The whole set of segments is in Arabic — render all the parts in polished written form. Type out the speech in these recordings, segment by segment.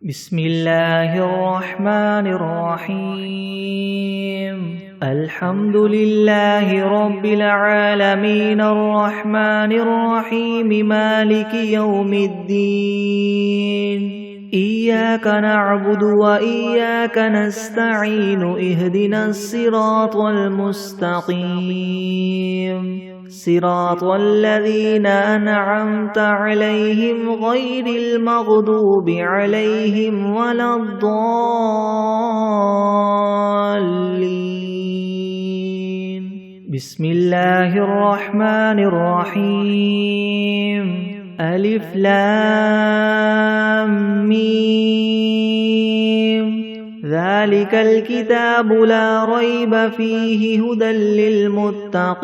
بسم الله الرحمن الرحيم الحمد لله رب العالمين الرحمن الرحيم مالك يوم الدين إياك نعبد وإياك نستعين اهدنا الصراط المستقيم صراط الذين أنعمت عليهم غير المغضوب عليهم ولا الضالين بسم الله الرحمن الرحيم ألف لام ميم ذلك الكتاب لا ريب فيه هدى للمتقين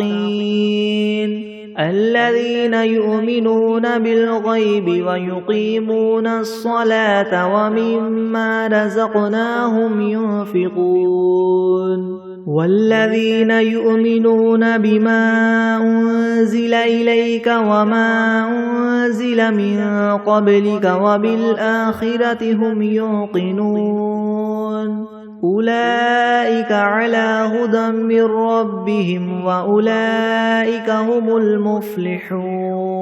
الذين يؤمنون بالغيب ويقيمون الصلاة ومما رزقناهم ينفقون والذين يؤمنون بما أنزل إليك وما أنزل من قبلك وبالآخرة هم يوقنون أولئك على هدى من ربهم وأولئك هم المفلحون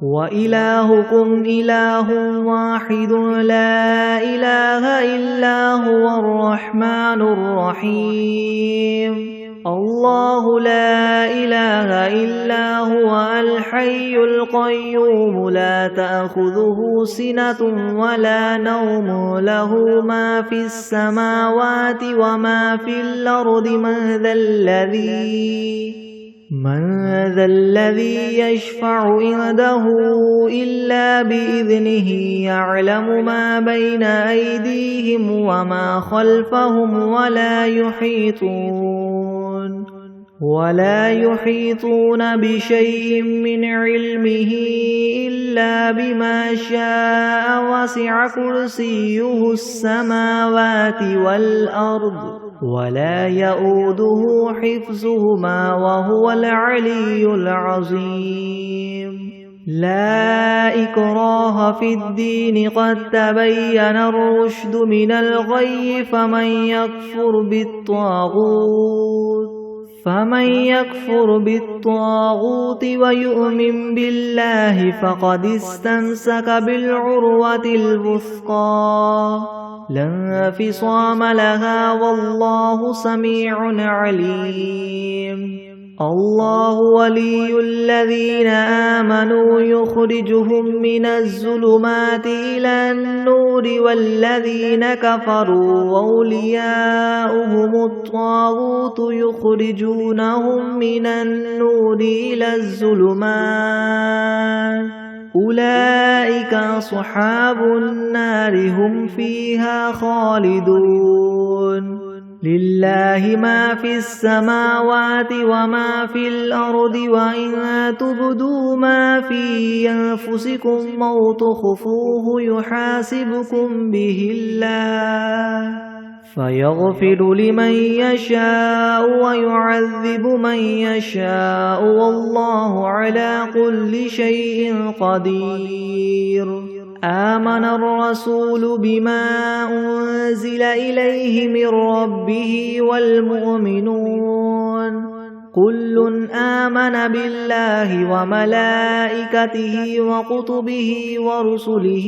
وإلهكم إله واحد لا إله إلا هو الرحمن الرحيم الله لا إله إلا هو الحي القيوم لا تأخذه سنة ولا نوم له ما في السماوات وما في الأرض من ذا الذي يشفع عنده إلا بإذنه يعلم ما بين أيديهم وما خلفهم ولا يحيطون بشيء من علمه إلا بما شاء وسع كرسيه السماوات والأرض ولا يؤوده حفظهما وهو العلي العظيم لا إكراه في الدين قد تبين الرشد من الغي فمن يكفر بالطاغوت ويؤمن بالله فقد استمسك بالعروة الوثقى لا انفصام لها والله سميع عليم الله ولي الذين آمنوا يخرجهم من الظلمات إلى النور والذين كفروا أولياؤهم الطاغوت يخرجونهم من النور إلى الظلمات أولئك أصحاب النار هم فيها خالدون لله ما في السماوات وما في الأرض وإن تبدوا ما في أنفسكم أو تخفوه يحاسبكم به الله فيغفر لمن يشاء ويعذب من يشاء والله على كل شيء قدير آمن الرسول بما أنزل إليه من ربه والمؤمنون كل آمن بالله وملائكته وكتبه ورسله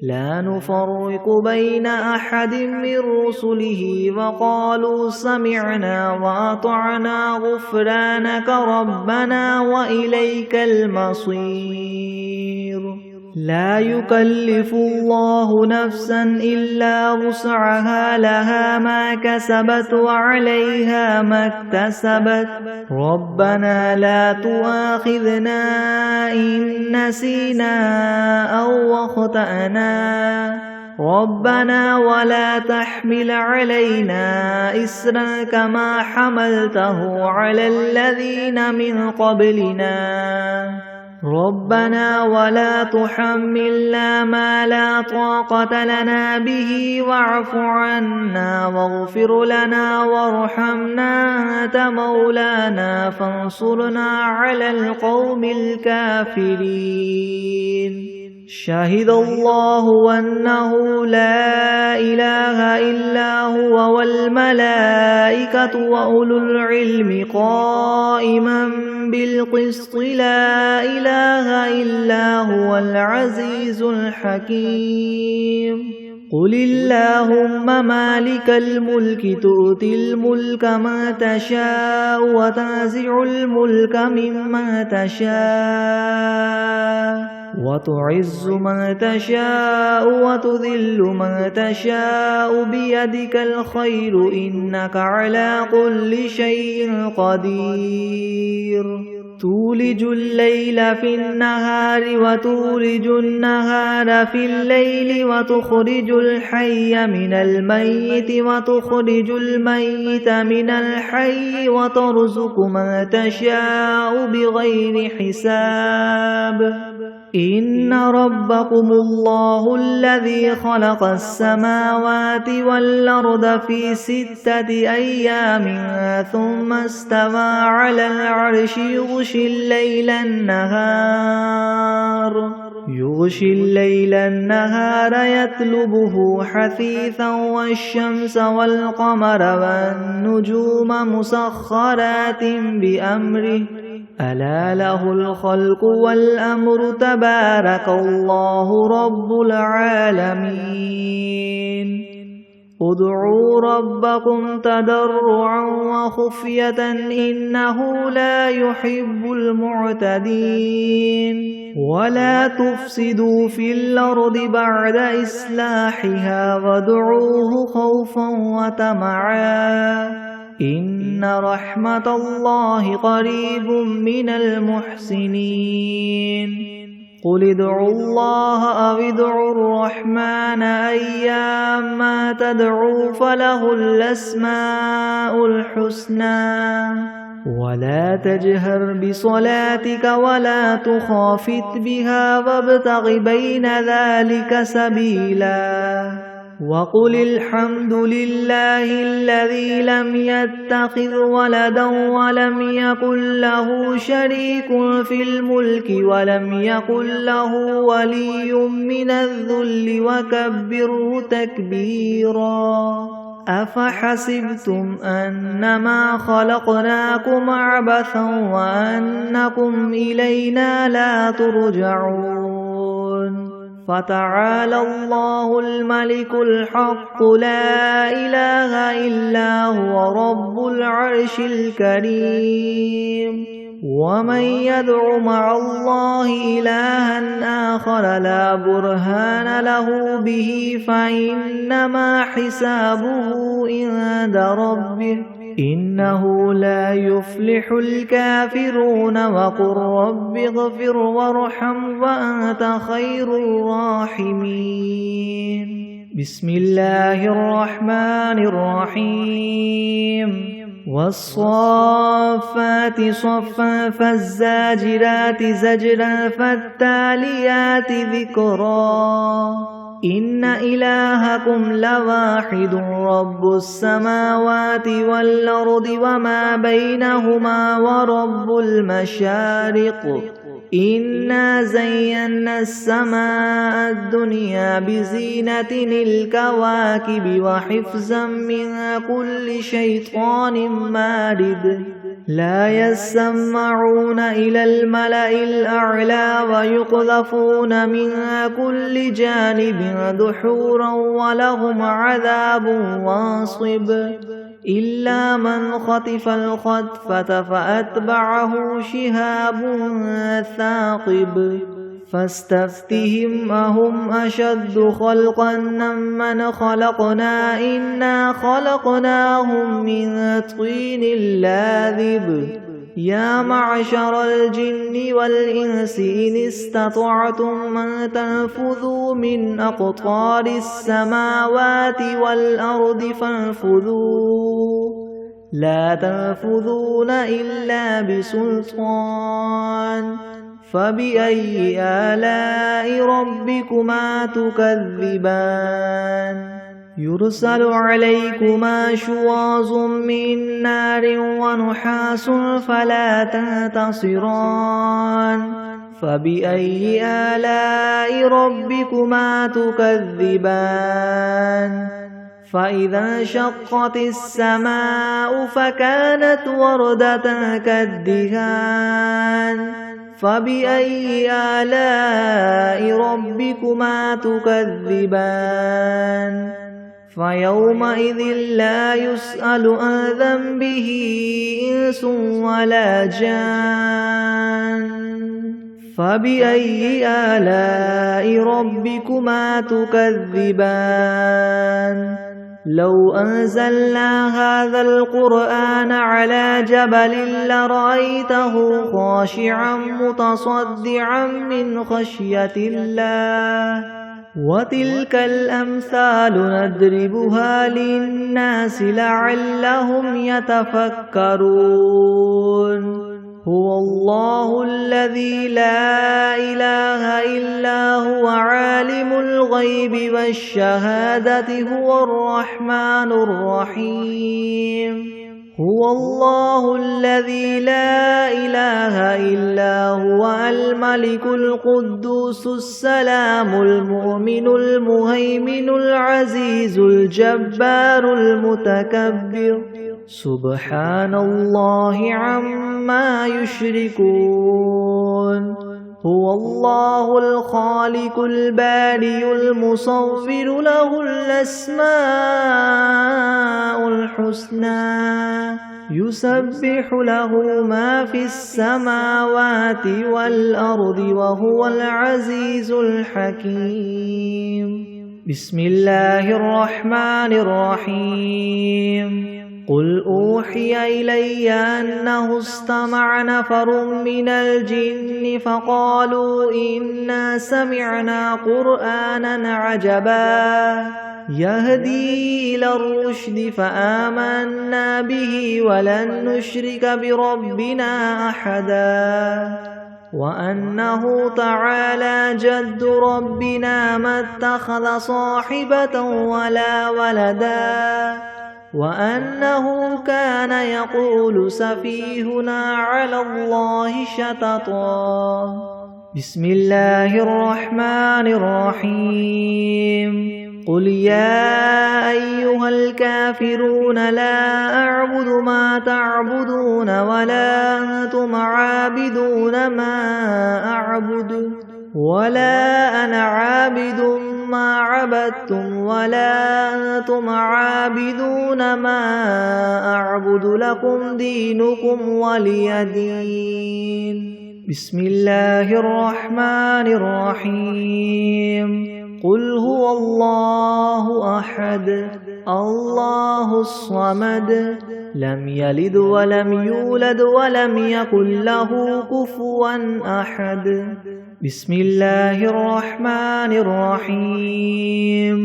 لا نفرق بين أحد من رسله وقالوا سمعنا وأطعنا غفرانك ربنا وإليك المصير لا يكلف الله نفسا إلا وسعها لها ما كسبت وعليها ما اكتسبت ربنا لا تؤاخذنا إن نسينا أو أخطأنا ربنا ولا تحمل علينا إسرا كما حملته على الذين من قبلنا ربنا ولا تحملنا ما لا طاقة لنا به واعف عنا واغفر لنا وارحمنا أنت مولانا فانصرنا على القوم الكافرين شهد الله أنه لا إله إلا هو والملائكة وأولو العلم قائما بالقسط لا إله إلا هو العزيز الحكيم قل اللهم مالك الملك تؤتي الملك من تشاء وتنزع الملك ممن تشاء وتعز من تشاء وتذل من تشاء بيدك الخير إنك على كل شيء قدير تولج الليل في النهار وتولج النهار في الليل وتخرج الحي من الميت وتخرج الميت من الحي وترزق من تشاء بغير حساب إن ربكم الله الذي خلق السماوات والأرض في 6 أيام ثم استوى على العرش يغشي الليل النهار يطلبه حثيثا والشمس والقمر والنجوم مسخرات بأمره ألا له الخلق والأمر تبارك الله رب العالمين ادعوا ربكم تضرعا وخفية إنه لا يحب المعتدين ولا تفسدوا في الأرض بعد إصلاحها وادعوه خوفا وطمعا إن رحمة الله قريب من المحسنين قل ادعوا الله أو ادعوا الرحمن أيما تدعوا فله الأسماء الحسنى ولا تجهر بصلاتك ولا تخافت بها وابتغ بين ذلك سبيلا وقل الحمد لله الذي لم يتخذ ولدا ولم يكن له شريك في الملك ولم يكن له ولي من الذل وكبره تكبيرا أفحسبتم أنما خلقناكم عبثا وأنكم إلينا لا ترجعون فتعالى الله الملك الحق لا إله إلا هو رب العرش الكريم ومن يدع مع الله إلها آخر لا برهان له به فإنما حسابه عند ربه إنه لا يفلح الكافرون وقل رب اغفر وارحم وأنت خير الراحمين بسم الله الرحمن الرحيم والصافات صفا فالزاجرات زجرا فالتاليات ذكرا إن إلهكم لواحد رب السماوات والأرض وما بينهما ورب المشارق إنا زينا السماء الدنيا بزينة الكواكب وحفظا من كل شيطان مارد لا يسمعون إلى الملأ الأعلى ويقذفون من كل جانب دحورا ولهم عذاب واصب إلا من خطف الخطفة فأتبعه شهاب ثاقب فاستفتهم أهم أشد خلقا ممن خلقنا إنا خلقناهم من طين لاذب يا معشر الجن والإنس إن استطعتم أن تنفذوا من أقطار السماوات والأرض فانفذوا لا تنفذون إلا بسلطان فبأي آلاء ربكما تكذبان يرسل عليكما شواظ من نار ونحاس فلا تنتصران فبأي آلاء ربكما تكذبان فإذا انشقت السماء فكانت وردة كالدهان فبأي آلاء ربكما تكذبان فيومئذ لا يسأل عن ذنبه إنس ولا جان فبأي آلاء ربكما تكذبان لو أنزلنا هذا القرآن على جبل لرأيته خاشعا متصدعا من خشية الله وتلك الأمثال نضربها للناس لعلهم يتفكرون هو الله الذي لا إله إلا هو عالم الغيب والشهادة هو الرحمن الرحيم هو الله الذي لا إله إلا هو الملك القدوس السلام المؤمن المهيمن العزيز الجبار المتكبر سبحان الله عما يشركون هو الله الخالق البارئ المصور له الأسماء الحسنى يسبح له ما في السماوات والأرض وهو العزيز الحكيم بسم الله الرحمن الرحيم قل أوحي إلي أنه استمع نفر من الجن فقالوا إنا سمعنا قرآنا عجبا يهدي إلى الرشد فآمنا به ولن نشرك بربنا أحدا وأنه تعالى جد ربنا ما اتخذ صاحبة ولا ولدا وأنه كان يقول سفيهنا على الله شططا بسم الله الرحمن الرحيم قل يا أيها الكافرون لا أعبد ما تعبدون ولا أنتم عابدون ما أعبد ولا أنا عابد ما عبدتم ولا أنتم عابدون ما أعبد لكم دينكم ولي دين بسم الله الرحمن الرحيم قل هو الله أحد الله الصمد لم يلد ولم يولد ولم يكن له كفوا أحد بسم الله الرحمن الرحيم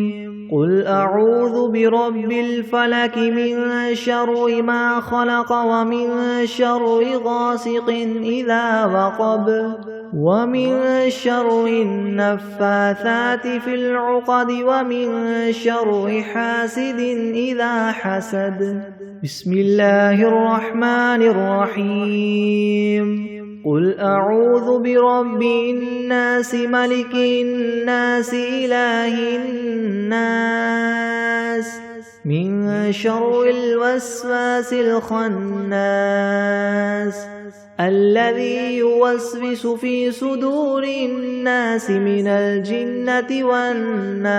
قل أعوذ برب الفلك من شر ما خلق ومن شر غاسق إذا وقب ومن شر النفاثات في العقد ومن شر حاسد إذا حسد بسم الله الرحمن الرحيم قل أعوذ برب الناس ملك الناس إله الناس من شر الوسواس الخناس الذي يوسوس في صدور الناس من الجنة والناس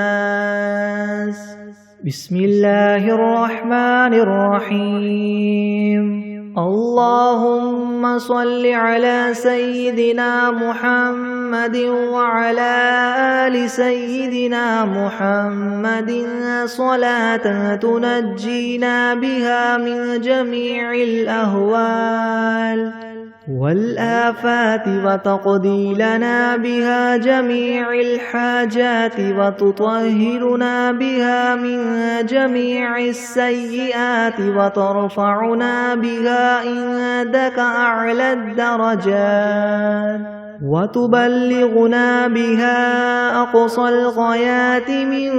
بسم الله الرحمن الرحيم اللهم صل على سيدنا محمد وعلى آل سيدنا محمد صلاة تنجينا بها من جميع الأهوال والآفات وتقضي لنا بها جميع الحاجات وتطهرنا بها من جميع السيئات وترفعنا بها عندك أعلى الدرجات وتبلغنا بها أقصى الغايات من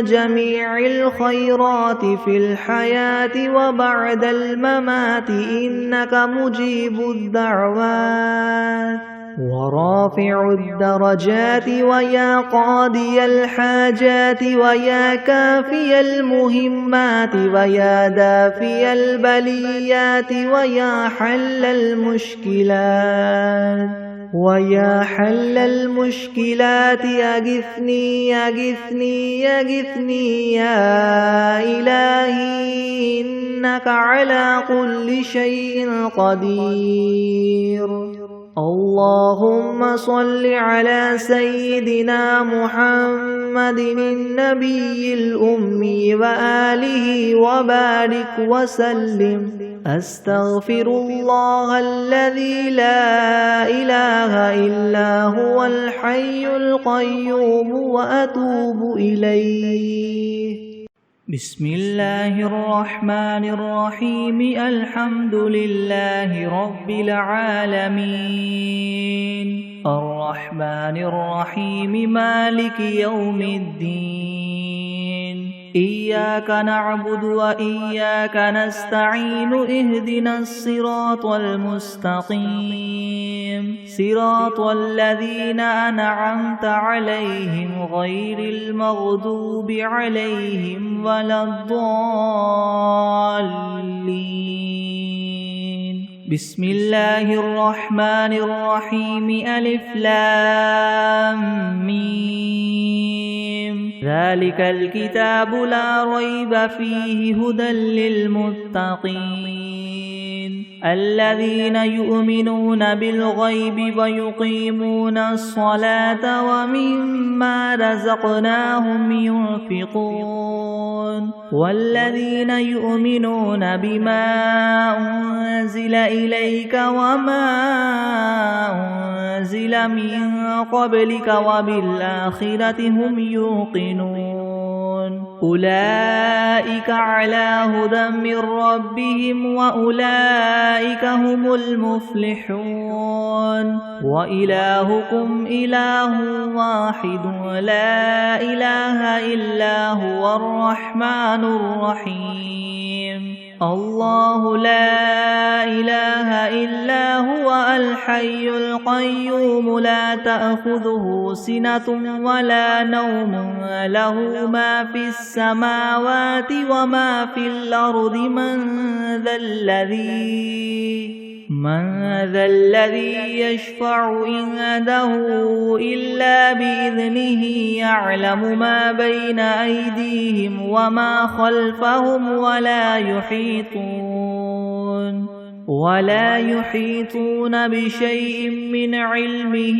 جميع الخيرات في الحياة وبعد الممات إنك مجيب الدعوات ورافع الدرجات ويا قاضي الحاجات ويا كافي المهمات ويا دافي البليات ويا حل المشكلات أغثني أغثني أغثني يا إلهي إنك على كل شيء قدير. اللهم صل على سيدنا محمد النبي الأمي وآله وبارك وسلم. أستغفر الله الذي لا إله إلا هو الحي القيوم وأتوب إليه. بسم الله الرحمن الرحيم. الحمد لله رب العالمين الرحمن الرحيم مالك يوم الدين. إياك نعبد وإياك نستعين. اهدنا الصراط المستقيم صراط الذين أنعمت عليهم غير المغضوب عليهم ولا الضالين. بسم الله الرحمن الرحيم. ألف لام ميم. ذلك الكتاب لا ريب فيه هدى للمتقين الذين يؤمنون بالغيب ويقيمون الصلاة ومما رزقناهم ينفقون والذين يؤمنون بما أنزل إليك وما أنزل من قبلك وبالآخرة هم يوقنون. أولئك على هدى من ربهم وأولئك هم المفلحون. وإلهكم إله واحد لا إله إلا هو الرحمن الرحيم. الله لا إله إلا هو الحي القيوم لا تأخذه سنة ولا نوم له ما في السماوات وما في الأرض. من ذا الذي يشفع عنده إلا بإذنه. يعلم ما بين أيديهم وما خلفهم ولا يحيطون بشيء من علمه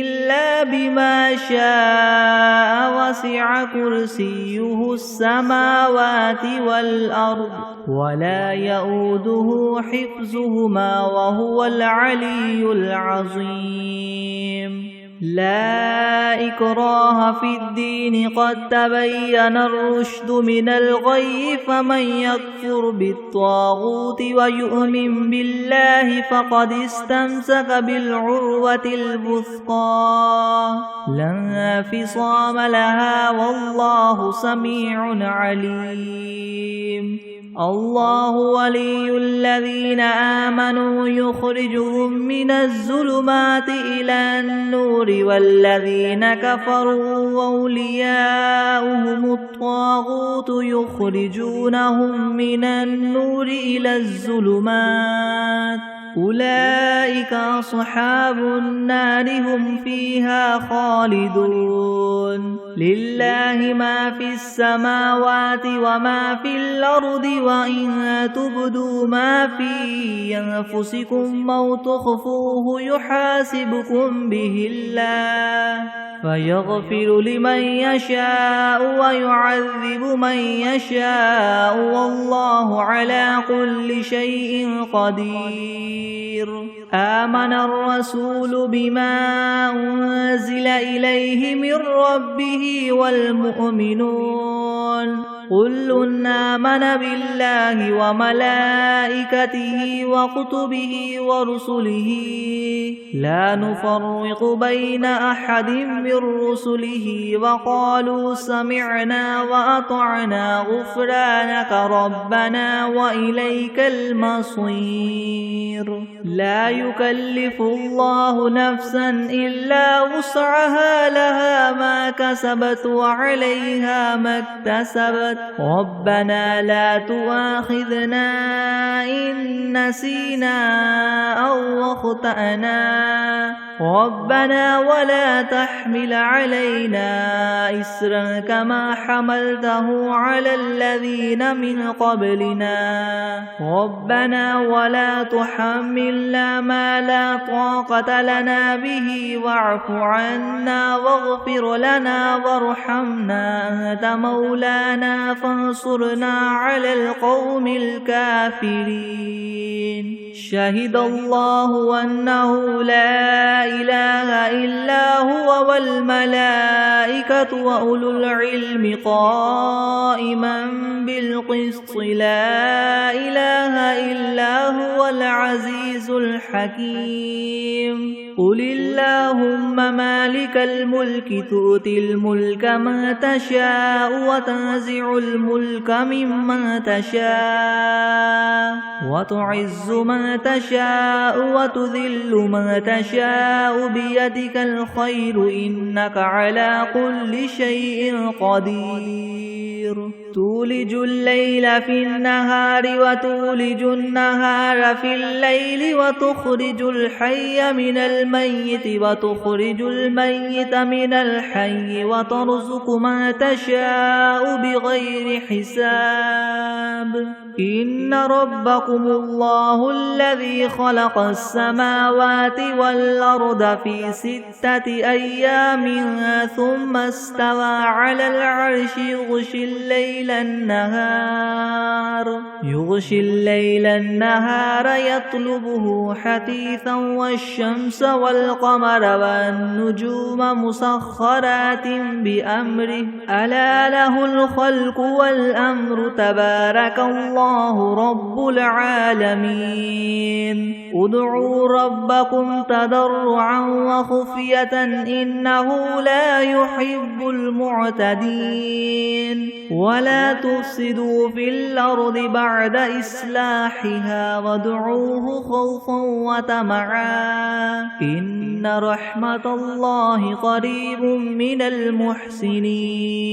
إلا بما شاء. وسع كرسيه السماوات والأرض ولا يؤوده حفظهما وهو العلي العظيم. لا إكراه في الدين قد تبين الرشد من الغي. فمن يكفر بالطاغوت ويؤمن بالله فقد استمسك بالعروة الوثقى لا انفصام لها والله سميع عليم. الله ولي الذين آمنوا يخرجهم من الظلمات إلى النور والذين كفروا أولياؤهم الطاغوت يخرجونهم من النور إلى الظلمات. أولئك أصحاب النار هم فيها خالدون. لله ما في السماوات وما في الأرض وإن تبدوا ما في أنفسكم أو تخفوه يحاسبكم به الله فيغفر لمن يشاء ويعذب من يشاء والله على كل شيء قدير. آمن الرسول بما أنزل إليه من ربه والمؤمنون كل آمن بالله وملائكته وكتبه ورسله لا نفرق بين أحد من رسله وقالوا سمعنا وأطعنا غفرانك ربنا وإليك المصير. لا يكلف الله نفسا إلا وسعها لها ما كسبت وعليها ما اكتسبت ربنا لا تؤاخذنا إن نسينا أو أخطأنا ربنا ولا تحمل علينا إسرا كما حملته على الذين من قبلنا ربنا ولا تحملنا ما لا طاقة لنا به واعف عنا واغفر لنا وارحمنا أنت مولانا فانصرنا على القوم الكافرين. شهد الله أنه لا إله إلا هو والملائكة وأولو العلم قائما بالقسط لا إله إلا هو العزيز الحكيم. قل اللهم مالك الملك تؤتي الملك من تشاء وتنزع الملك ممن تشاء وتعز من تشاء وتذل من تشاء بيدك الخير إنك على كل شيء قدير. تولج الليل في النهار وتولج النهار في الليل وتخرج الحي من الميت وتخرج الميت من الحي وترزق من تشاء بغير حساب. إن ربكم الله الذي خلق السماوات والأرض في 6 أيام ثم استوى على العرش يغشي الليل النهار يطلبه حثيثا والشمس والقمر والنجوم مسخرات بأمره ألا له الخلق والأمر تبارك الله رب العالمين. ادعوا ربكم تضرعا وخفية إنه لا يحب المعتدين. ولا تفسدوا في الأرض بعد إصلاحها وادعوه خوفا وطمعا إن رحمة الله قريب من المحسنين.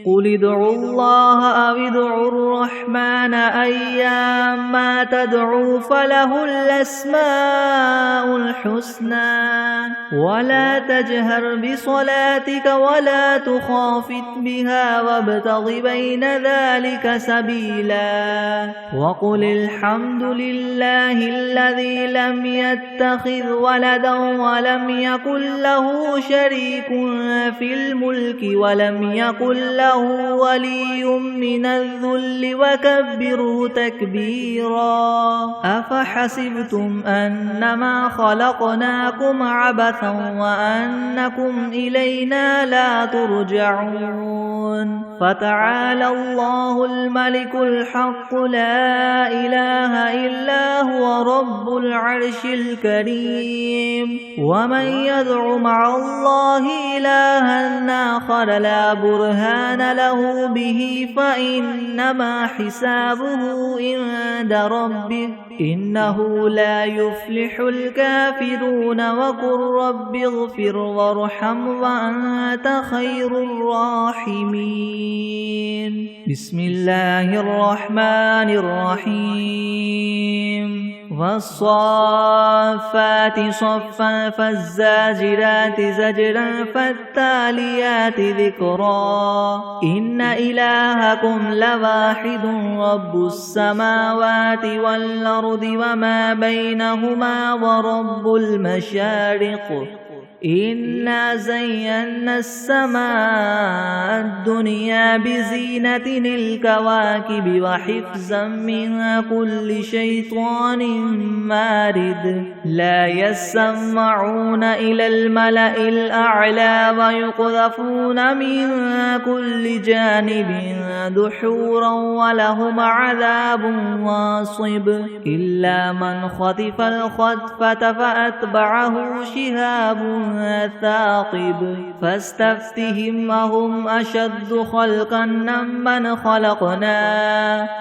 قل ادعوا الله أو ادعوا الرحمن أيما تدعوا فله الأسماء الحسنى ولا تجهر بصلاتك ولا تخافت بها وابتغ بين ذلك سبيلا. وقل الحمد لله الذي لم يتخذ ولدا ولم يكن له شريك في الملك ولم يكن له ولي من الذل وكبره تكبيرا. أفحسبتم أنما خلقناكم عبثا وأنكم إلينا لا ترجعون. فتعالى الله الملك الحق لا إله إلا هو رب العرش الكريم. ومن يدع مع الله إلها آخر لا برهان له به فإنما حسابه عند ربه إنه لا يفلح الكافرون. وقل رب اغفر وارحم وأنت خير الراحمين. بسم الله الرحمن الرحيم. والصافات صفا فالزاجرات زجرا فالتاليات ذكرا. إن إلهكم لواحد رب السماوات والأرض وما بينهما ورب المشارق. إنا زينا السماء الدنيا بزينة الكواكب وحفظا من كل شيطان مارد لا يسمعون إلى الملأ الأعلى ويقذفون من كل جانب دحورا ولهم عذاب واصب إلا من خطف الخطفة فأتبعه شهاب ثاقب فاستفتهم أهم أشد خلقا ممن خلقنا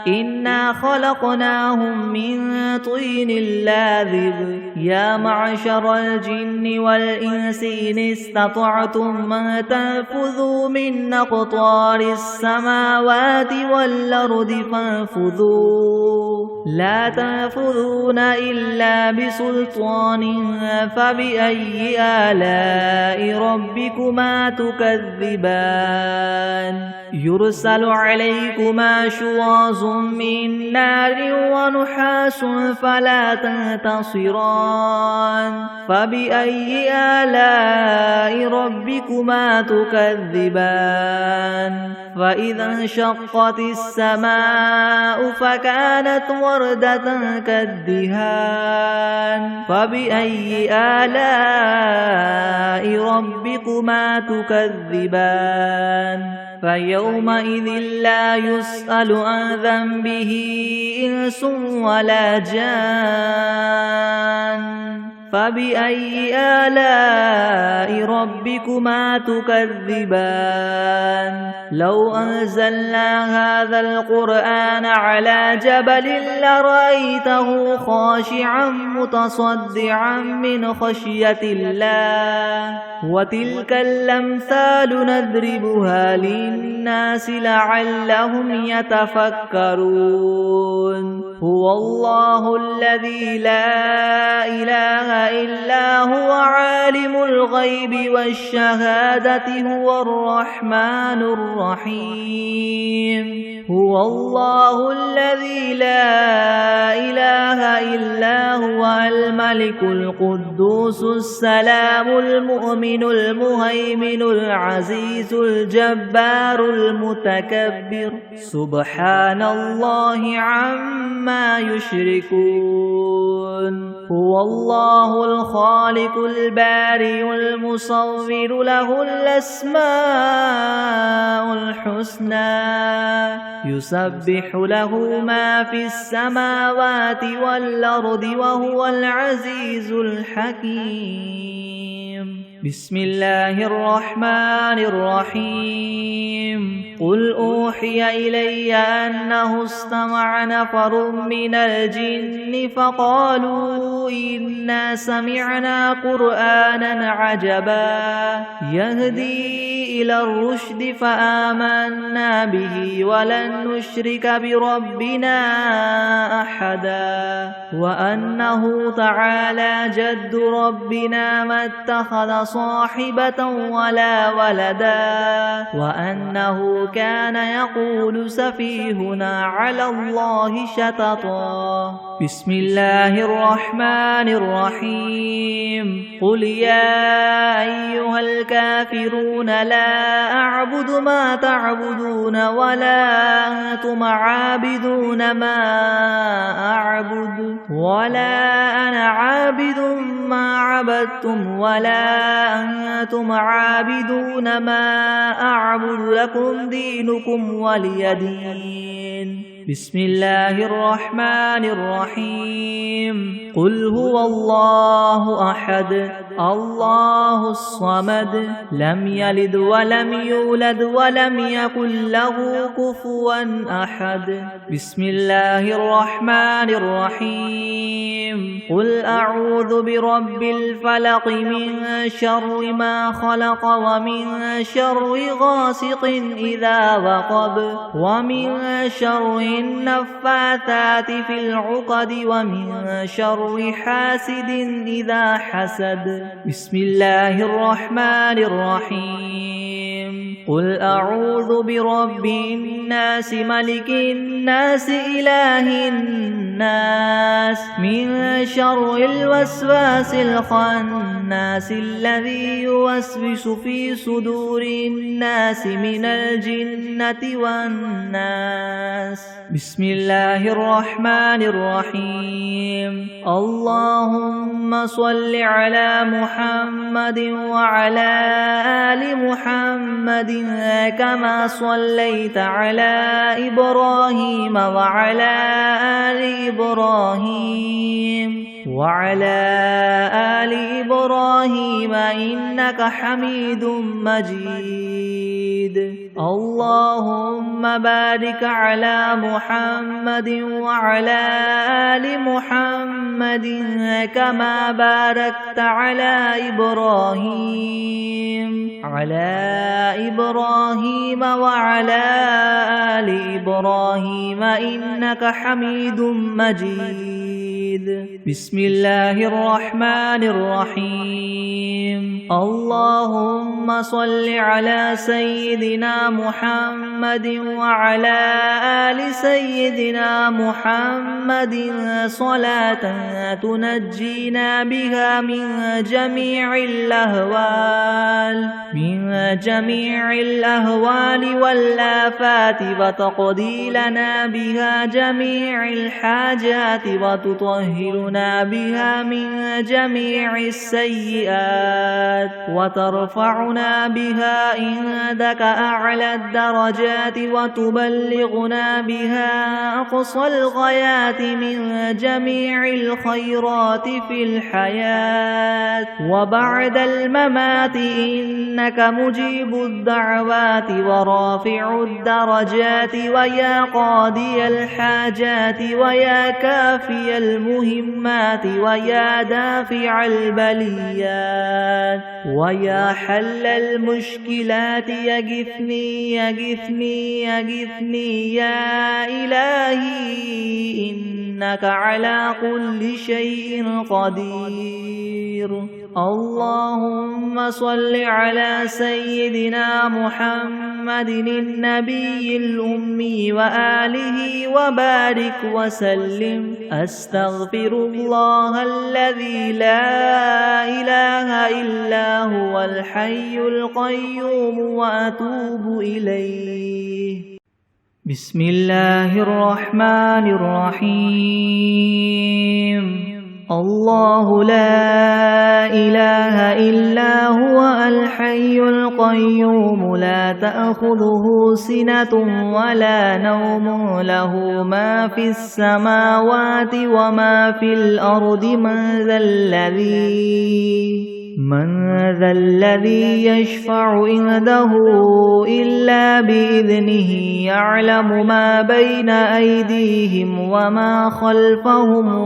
إنا خلقناهم من طين لاذب يا معشر الجن والإنس إن استطعتم أن تنفذوا من أقطار السماوات والأرض فانفذوا لا تنفذون إلا بسلطان فبأي آلاء ربكما تكذبان يرسل عليكما شواظ من نار ونحاس فلا تنتصران فبأي آلاء ربكما تكذبان فإذا انشقت السماء فكانت وردة كالدهان فبأي آلاء ربكما تكذبان فيومئذ لا يسأل عن ذنبه إنس ولا جان فبأي آلاء ربكما تكذبان لو أنزلنا هذا القرآن على جبل لرأيته خاشعا متصدعا من خشية الله وتلك الأمثال نضربها للناس لعلهم يتفكرون هو الله الذي لا إله إلا هو عالم الغيب والشهادة هو الرحمن الرحيم هو الله الذي لا إله إلا هو الملك القدوس السلام المؤمن المهيمن العزيز الجبار المتكبر سبحان الله عما يشركون هو الله الخالق البارئ المصور له الأسماء الحسنى يسبح له ما في السماوات والأرض وهو العزيز الحكيم بسم الله الرحمن الرحيم قل أوحي إلي أنه استمع نفر من الجن فقالوا إنا سمعنا قرآنا عجبا يهدي إلى الرشد فآمنا به ولن نشرك بربنا أحدا وأنه تعالى جد ربنا ما اتخذ صاحبة ولا ولدا وأنه كان يقول سفيهنا على الله شططا بسم الله الرحمن الرحيم قل يا أيها الكافرون لا أعبد ما تعبدون ولا أنتم عابدون ما أعبد ولا أنا عابد ما عبدتم ولا أنتم عابدون ما أعبد لكم دينكم ولي دين بسم الله الرحمن الرحيم قل هو الله أحد الله الصمد لم يلد ولم يولد ولم يكن له كفوا أحد بسم الله الرحمن الرحيم قل أعوذ برب الفلق من شر ما خلق ومن شر غاسق إذا وقب ومن شر النفاثات في العقد ومن شر حاسد إذا حسد بسم الله الرحمن الرحيم قل أعوذ برب الناس ملك الناس إله الناس من شر الوسواس الخناس الذي يوسوس في صدور الناس من الجنة والناس. بسم الله الرحمن الرحيم. اللهم صل على محمد وعلى آل محمد كما صليت على إبراهيم وعلى آل إبراهيم إنك حميد مجيد. اللهم بارك على محمد وعلى آل محمد كما باركت على إبراهيم وعلى آل إبراهيم إنك حميد مجيد. بسم الله الرحمن الرحيم. اللهم صل على سيدنا محمد وعلى آل سيدنا محمد صلاة تنجينا بها من جميع الأهوال والآفات وتقضي لنا بها جميع الحاجات وتطهرنا بها من جميع السيئات وترفعنا بها عندك أعلى الدرجات وتبلغنا بها أقصى الغايات من جميع الخيرات في الحياة وبعد الممات إنك مجيب الدعوات ورافع الدرجات ويا قاضي الحاجات ويا كافي المهمات ويا دافع البليات ويا حل المشكلات يغثني يا إلهي إنك على كل شيء قدير. اللهم صل على سيدنا محمد النبي الأمي وآله وبارك وسلم. أستغفر الله الذي لا إله إلا هو الحي القيوم وأتوب إليه. بسم الله الرحمن الرحيم. الله لا إله إلا هو الحي القيوم لا تأخذه سنة ولا نوم له ما في السماوات وما في الأرض من ذا الذي يشفع عنده إلا بإذنه يعلم ما بين أيديهم وما خلفهم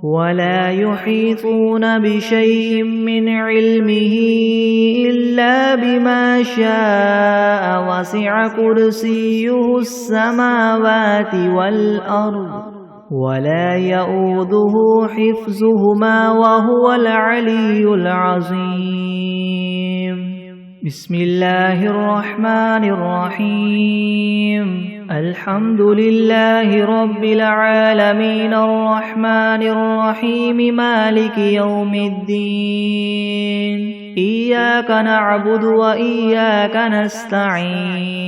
ولا يحيطون بشيء من علمه إلا بما شاء وسع كرسيه السماوات والأرض ولا يؤوده حفظهما وهو العلي العظيم. بسم الله الرحمن الرحيم. الحمد لله رب العالمين الرحمن الرحيم مالك يوم الدين. إياك نعبد وإياك نستعين.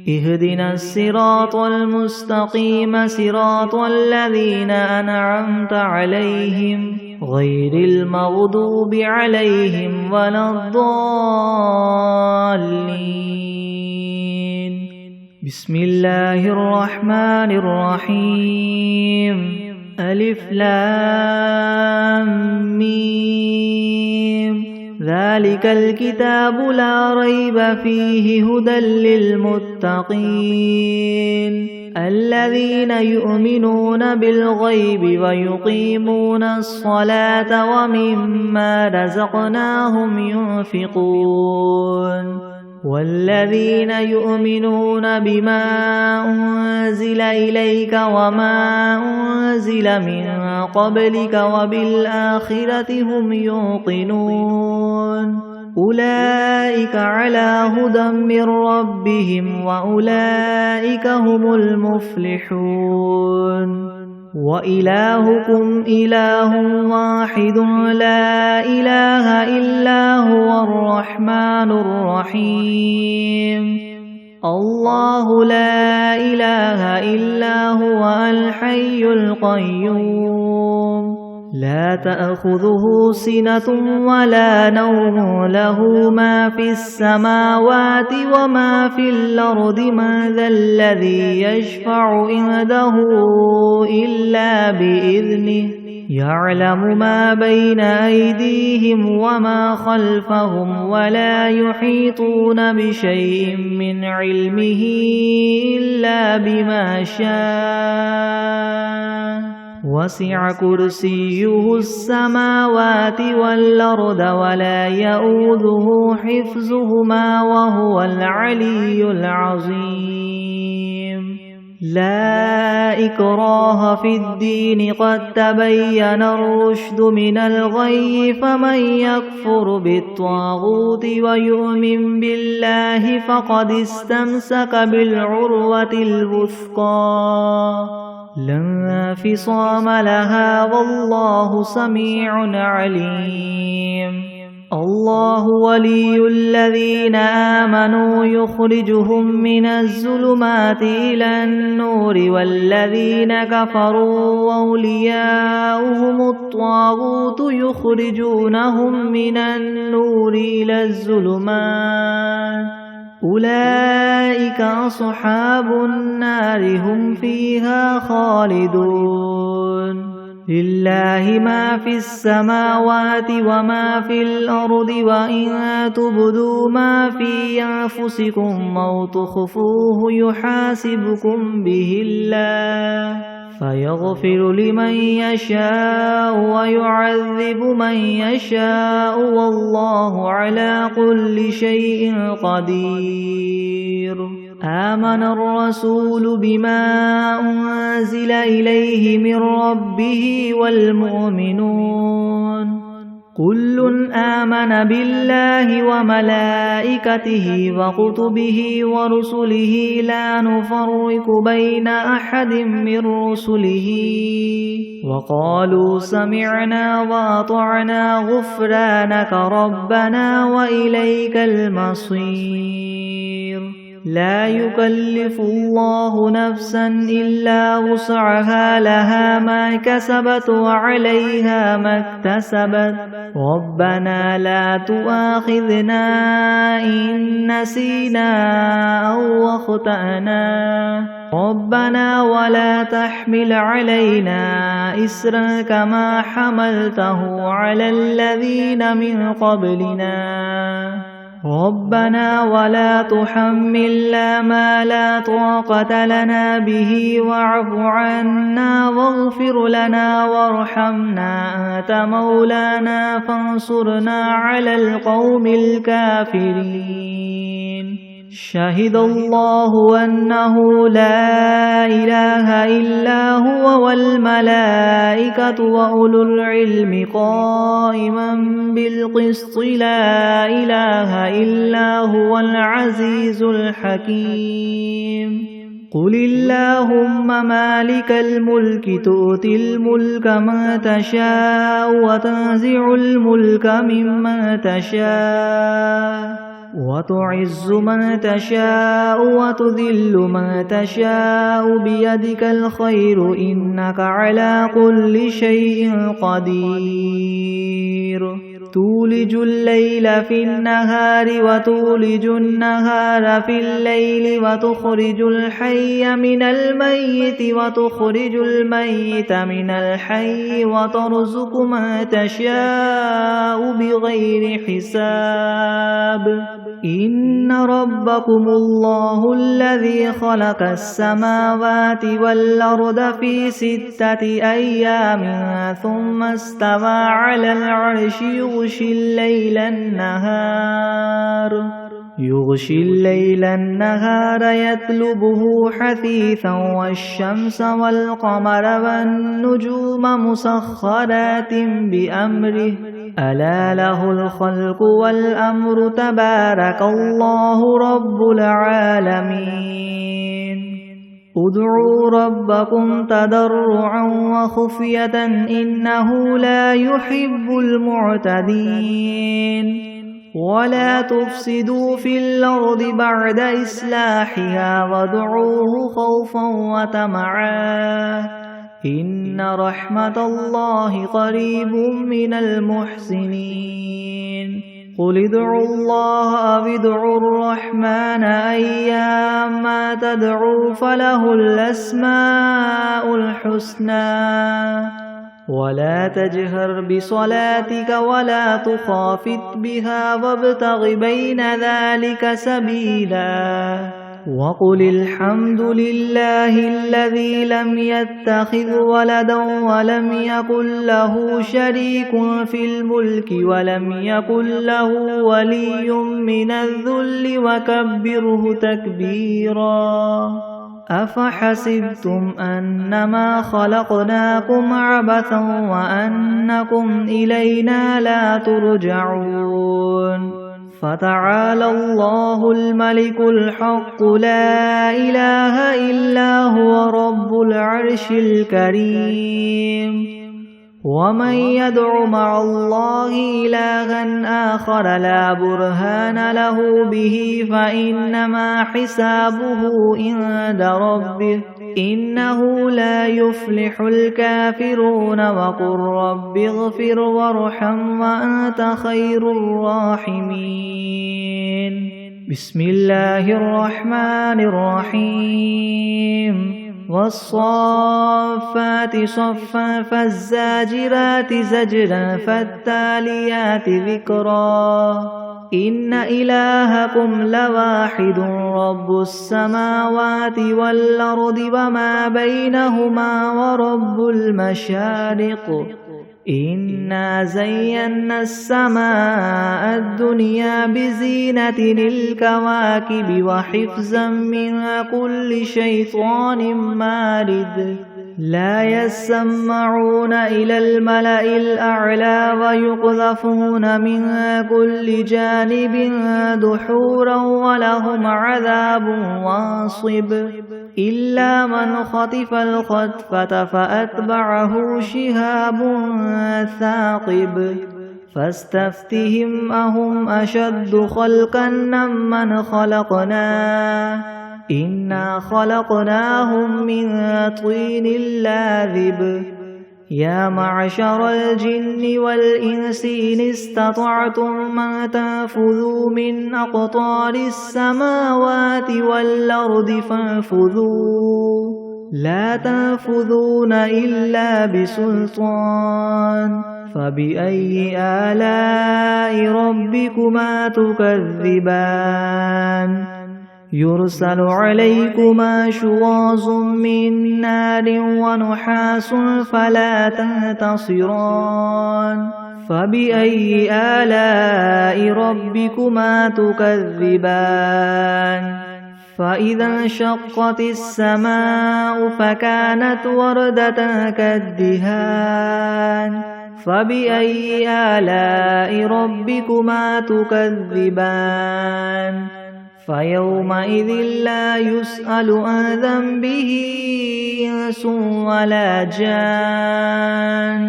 اهدنا الصراط المستقيم صراط الذين أنعمت عليهم غير المغضوب عليهم ولا الضالين. بسم الله الرحمن الرحيم. ألف لام ميم. ذلك الكتاب لا ريب فيه هدى للمتقين الذين يؤمنون بالغيب ويقيمون الصلاة ومما رزقناهم ينفقون والذين يؤمنون بما أنزل إليك وما أنزل من قبلك وبالآخرة هم يوقنون أولئك على هدى من ربهم وأولئك هم المفلحون وإلهكم إله واحد لا إله إلا هو الرحمن الرحيم الله لا إله إلا هو الحي القيوم لا تأخذه سنة ولا نوم له ما في السماوات وما في الأرض من ذا الذي يشفع عنده إلا بإذنه يعلم ما بين أيديهم وما خلفهم ولا يحيطون بشيء من علمه إلا بما شاء وسع كرسيه السماوات والأرض ولا يؤوده حفظهما وهو العلي العظيم لا إكراه في الدين قد تبين الرشد من الغي فمن يكفر بالطاغوت ويؤمن بالله فقد استمسك بالعروة الوثقى لا انفصام لها والله سميع عليم الله ولي الذين آمنوا يخرجهم من الظلمات إلى النور والذين كفروا أولياؤهم الطاغوت يخرجونهم من النور إلى الظلمات أولئك أصحاب النار هم فيها خالدون لله ما في السماوات وما في الأرض وإن تبدوا ما في أنفسكم أو تخفوه يحاسبكم به الله فيغفر لمن يشاء ويعذب من يشاء والله على كل شيء قدير آمن الرسول بما أنزل إليه من ربه والمؤمنون كل آمن بالله وملائكته وكتبه ورسله لا نفرق بين أحد من رسله وقالوا سمعنا وأطعنا غفرانك ربنا وإليك المصير لا يكلف الله نفسا إلا وسعها لها ما كسبت وعليها ما اكتسبت ربنا لا تؤاخذنا إن نسينا أو أخطأنا ربنا ولا تحمل علينا إسرا كما حملته على الذين من قبلنا ربنا ولا تحملنا ما لا طاقة لنا به واعف عنا واغفر لنا وارحمنا أنت مولانا فانصرنا على القوم الكافرين شهد الله أنه لا إله إلا هو والملائكة وأولو العلم قائما بالقسط لا إله إلا هو العزيز الحكيم قل اللهم مالك الملك تؤتي الملك من تشاء وتنزع الملك ممن تشاء وتعز من تشاء وتذل من تشاء بيدك الخير إنك على كل شيء قدير تولج الليل في النهار وتولج النهار في الليل وتخرج الحي من الميت وتخرج الميت من الحي وترزق من تشاء بغير حساب إن ربكم الله الذي خلق السماوات والأرض في 6 أيام ثم استوى على العرش يغشي يغشي الليل النهار يطلبه حثيثا والشمس والقمر والنجوم مسخرات بأمره ألا له الخلق والأمر تبارك الله رب العالمين ادعوا ربكم تضرعا وخفية إنه لا يحب المعتدين ولا تفسدوا في الأرض بعد إصلاحها وادعوه خوفا وطمعا إن رحمة الله قريب من المحسنين قل ادعوا الله أو ادعوا الرحمن أيما تدعوا فله الأسماء الحسنى ولا تجهر بصلاتك ولا تخافت بها وابتغ بين ذلك سبيلا وقل الحمد لله الذي لم يتخذ ولدا ولم يكن له شريك في الملك ولم يكن له ولي من الذل وكبره تكبيرا أفحسبتم أنما خلقناكم عبثا وأنكم إلينا لا ترجعون فتعالى الله الملك الحق لا إله إلا هو رب العرش الكريم ومن يدع مع الله إلها آخر لا برهان له به فإنما حسابه عند ربه إنه لا يفلح الكافرون وقل رب اغفر وارحم وأنت خير الراحمين بسم الله الرحمن الرحيم والصافات صفا فالزاجرات زجرا فالتاليات ذكرا إن إلهكم لواحد رب السماوات والأرض وما بينهما ورب المشارق إنا زينا السماء الدنيا بزينة الكواكب وحفظا من كل شيطان مارد لا يسمعون إلى الملأ الأعلى ويقذفون من كل جانب دحورا ولهم عذاب واصب إلا من خطف الخطفة فأتبعه شهاب ثاقب فاستفتهم أهم أشد خلقا ممن خلقنا إنا خلقناهم من طين لاذب يا معشر الجن والإنس إن استطعتم أن تنفذوا من أقطار السماوات والأرض فانفذوا لا تنفذون إلا بسلطان فبأي آلاء ربكما تكذبان يرسل عليكما شواظ من نار ونحاس فلا تنتصران فبأي آلاء ربكما تكذبان فإذا انشقت السماء فكانت وردة كالدهان فبأي آلاء ربكما تكذبان فيومئذ لا يسأل عن ذنبه إنس ولا جان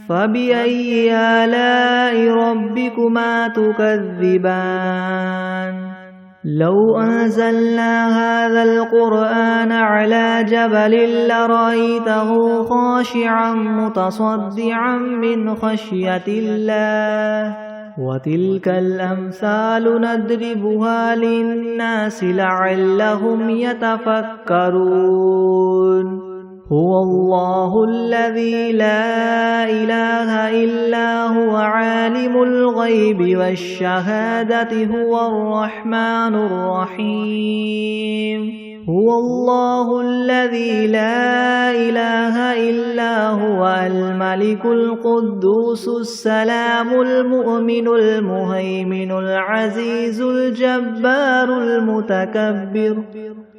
فبأي آلاء ربكما تكذبان لو أنزلنا هذا القرآن على جبل لرأيته خاشعا متصدعا من خشية الله وتلك الأمثال نضربها للناس لعلهم يتفكرون هو الله الذي لا إله إلا هو عالم الغيب والشهادة هو الرحمن الرحيم هو الله الذي لا إله إلا هو الملك القدوس السلام المؤمن المهيمن العزيز الجبار المتكبر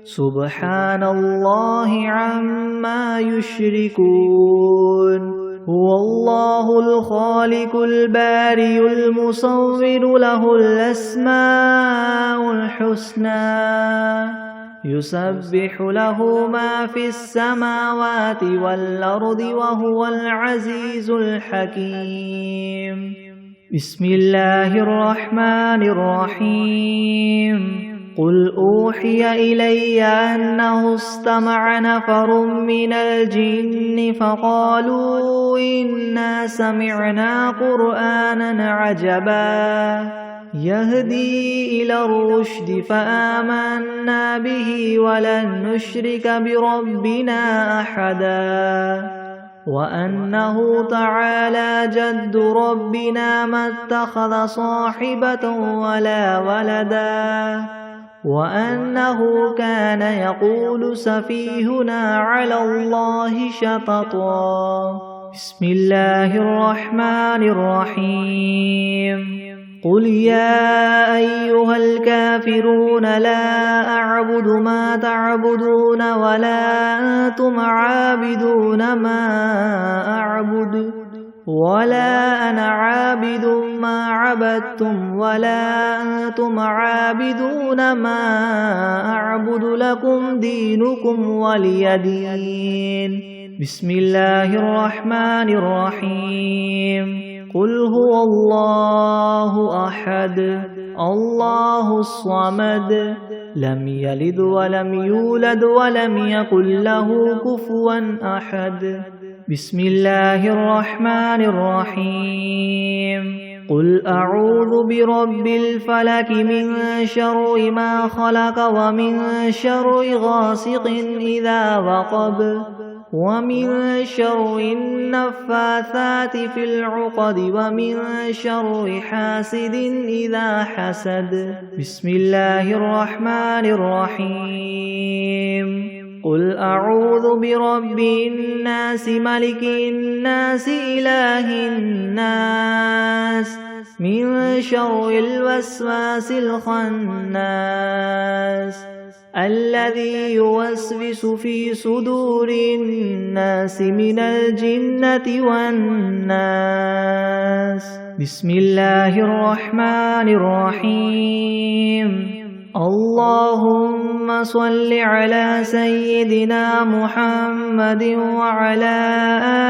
سبحان الله عما يشركون هو الله الخالق البارئ المصور له الأسماء الحسنى يسبح له ما في السماوات والأرض وهو العزيز الحكيم بسم الله الرحمن الرحيم قل أوحي إلي أنه استمع نفر من الجن فقالوا إنا سمعنا قرآنا عجبا يهدي إلى الرشد فآمنا به ولن نشرك بربنا أحدا وأنه تعالى جد ربنا ما اتخذ صاحبة ولا ولدا وأنه كان يقول سفيهنا على الله شططا بسم الله الرحمن الرحيم قل يا أيها الكافرون لا أعبد ما تعبدون ولا أنتم عابدون ما أعبد ولا أنا عابد ما عبدتم ولا أنتم عابدون ما أعبد لكم دينكم ولي دين بسم الله الرحمن الرحيم قل هو الله أحد الله الصمد لم يلد ولم يولد ولم يكن له كفوا أحد بسم الله الرحمن الرحيم قل أعوذ برب الفلك من شر ما خلق ومن شر غاسق إذا وقب ومن شر النفاثات في العقد ومن شر حاسد إذا حسد بسم الله الرحمن الرحيم قل أعوذ برب الناس ملك الناس إله الناس من شر الوسواس الخناس الذي يوسوس في صدور الناس من الجنة والناس بسم الله الرحمن الرحيم اللهم صل على سيدنا محمد وعلى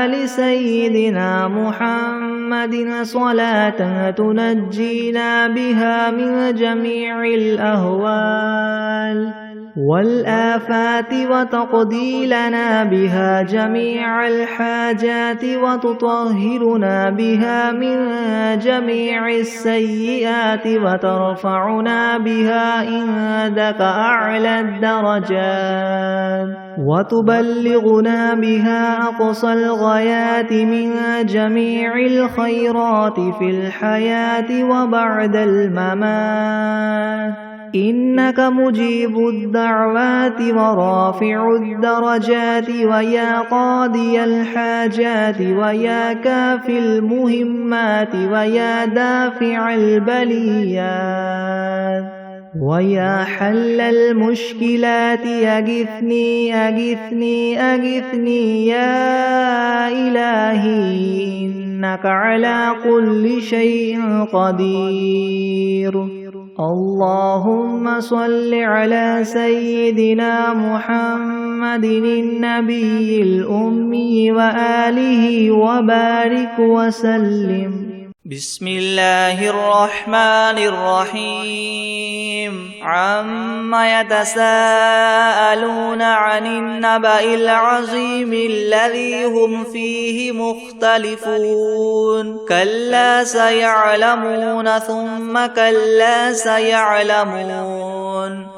آل سيدنا محمد صلاة تنجينا بها من جميع الأهوال والآفات وتقضي لنا بها جميع الحاجات وتطهرنا بها من جميع السيئات وترفعنا بها عندك أعلى الدرجات وتبلغنا بها أقصى الغايات من جميع الخيرات في الحياة وبعد الممات إنك مجيب الدعوات ورافع الدرجات ويا قاضي الحاجات ويا كافي المهمات ويا دافع البليات ويا حل المشكلات أغثني أغثني أغثني يا إلهي إنك على كل شيء قدير اللهم صل على سيدنا محمد النبي الأمي وآله وبارك وسلم بسم الله الرحمن الرحيم عما يتساءلون عن النبأ العظيم الذي هم فيه مختلفون كلا سيعلمون ثم كلا سيعلمون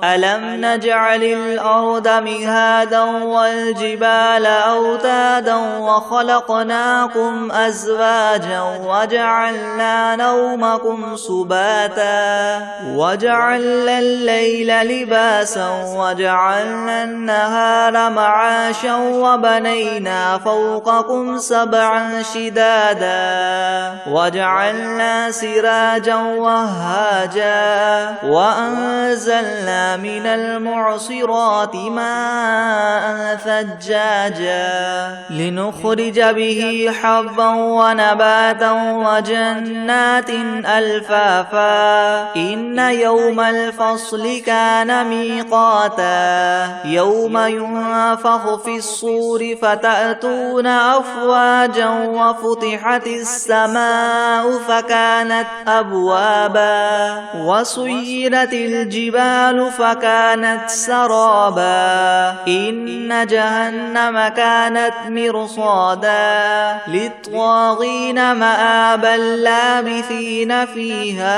ألم نجعل الأرض مهادا والجبال أوتادا وخلقناكم أزواجا وجعلنا نومكم سباتا وجعلنا الليل لباسا وجعلنا النهار معاشا وبنينا فوقكم سبعا شدادا وجعلنا سراجا وهاجا وأنزلنا من المعصرات ماء ثجاجا لنخرج به حبا ونباتا وجنات ألفافا إن يوم الفصل كان ميقاتا يوم ينفخ في الصور فتأتون أفواجا وفتحت السماء فكانت أبوابا وسيرت الجبال فكانت سرابا إن جهنم كانت مرصادا للطاغين مآبا لابثين فيها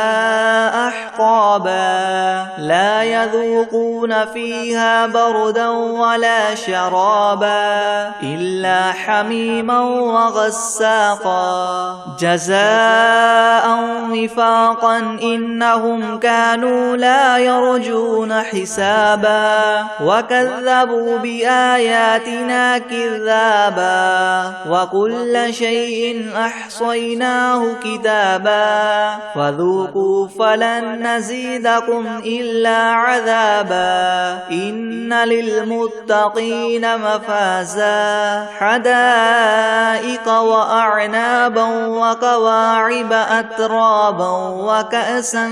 أحقابا لا يذوقون فيها بردا ولا شرابا إلا حميما وغساقا جزاء وفاقا إنهم كانوا لا يرجون حسابا وكذبوا بآياتنا كذابا وكل شيء أحصيناه كتابا فذوقوا فلن نزيدكم إلا عذابا إن للمتقين مفازا حدائق وأعنابا وكواعب أترابا وكأسا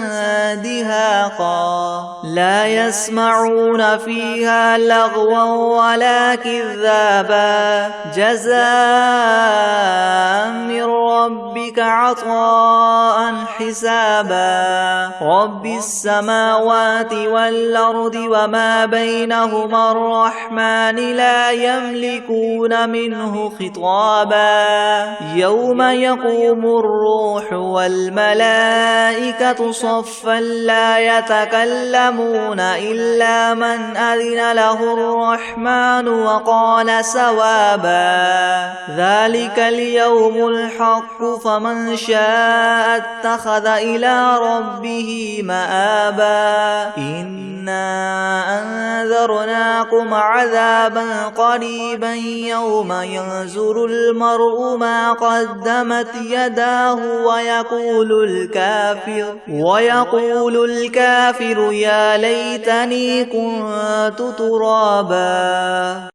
دهاقا لا يسمعون فيها لغوا ولا كذابا جزاء من ربك عطاء حسابا رب السماوات والأرض وما بينهما الرحمن لا يملكون منه خطابا يوم يقوم الروح والملائكة صفا لا يتكلمون إلا من أذن له الرحمن وقال سوابا ذلك اليوم الحق فمن شاء اتخذ إلى ربه مآبا إنا أنذرناكم عذابا قريبا يوم ينظر المرء ما قدمت يداه ويقول الكافر يا ليتني كنت ترابا.